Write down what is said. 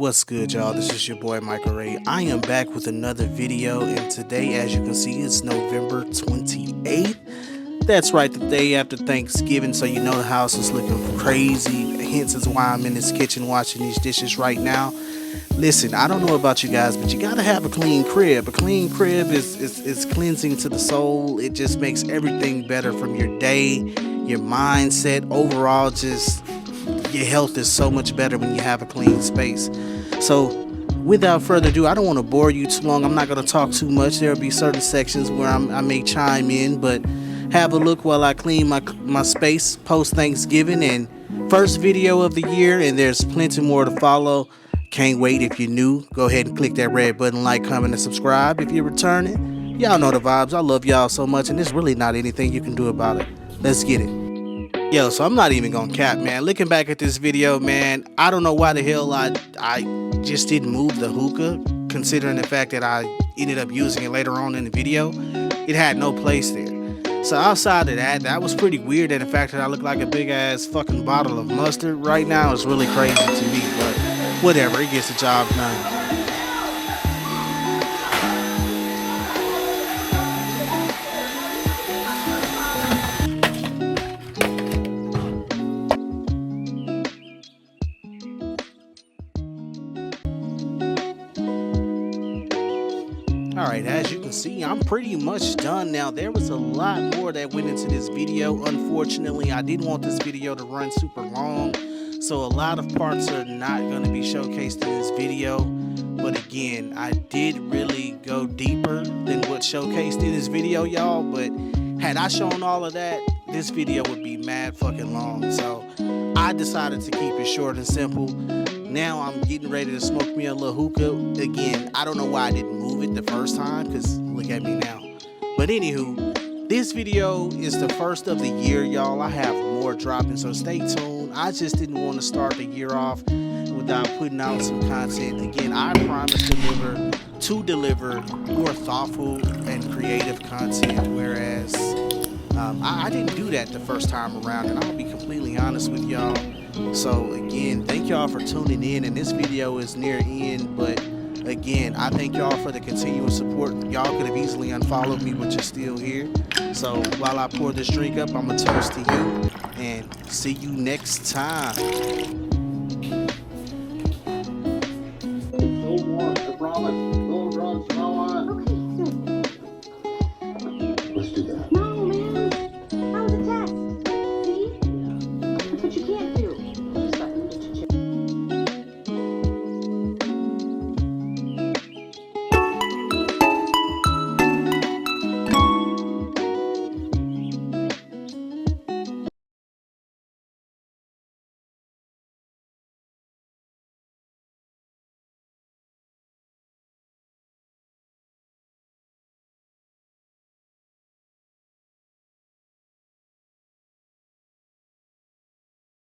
What's good, y'all? This is your boy Michael Ray. I am back with another video, and today, as you can see, it's November 28th. That's right, the day after Thanksgiving, so you know the house is looking crazy. Hence is why I'm in this kitchen washing these dishes right now. Listen, I don't know about you guys, but you gotta have a clean crib. A clean crib is cleansing to the soul. It just makes everything better from your day, your mindset, overall. Just your health is so much better when you have a clean space. So without further ado, I don't want to bore you too long. I'm not going to talk too much. There'll be certain sections where I may chime in, but have a look while I clean my space post Thanksgiving and first video of the year, and there's plenty more to follow. Can't wait. If you're new, go ahead and click that red button, like, comment, and subscribe. If you're returning, y'all know the vibes. I love y'all so much, and there's really not anything you can do about it. Let's get it. Yo, so I'm not even gonna cap, man. Looking back at this video, man, I don't know why the hell I just didn't move the hookah, considering the fact that I ended up using it later on in the video. It had no place there. So outside of that was pretty weird, and the fact that I look like a big ass fucking bottle of mustard right now is really crazy to me, but whatever, it gets the job done. Alright, as you can see, I'm pretty much done now. There was a lot more that went into this video. Unfortunately, I didn't want this video to run super long, so a lot of parts are not going to be showcased in this video. But again, I did really go deeper than what's showcased in this video, y'all. But had I shown all of that, this video would be mad fucking long. So I decided to keep it short and simple. Now I'm getting ready to smoke me a little hookah. Again, I don't know why I didn't move it the first time, because look at me now. But anywho, this video is the first of the year, y'all. I have more dropping, so stay tuned. I just didn't want to start the year off without putting out some content. Again, I promise to deliver more thoughtful and creative content, whereas I didn't do that the first time around, and I'll be completely honest with y'all. So again, thank y'all for tuning in, and this video is near end, but again, I thank y'all for the continuous support. Y'all could have easily unfollowed me, but you're still here. So while I pour this drink up, I'm gonna toast to you and see you next time. No more, I promise. No drugs, no one. Okay, good. Let's do that. No, man.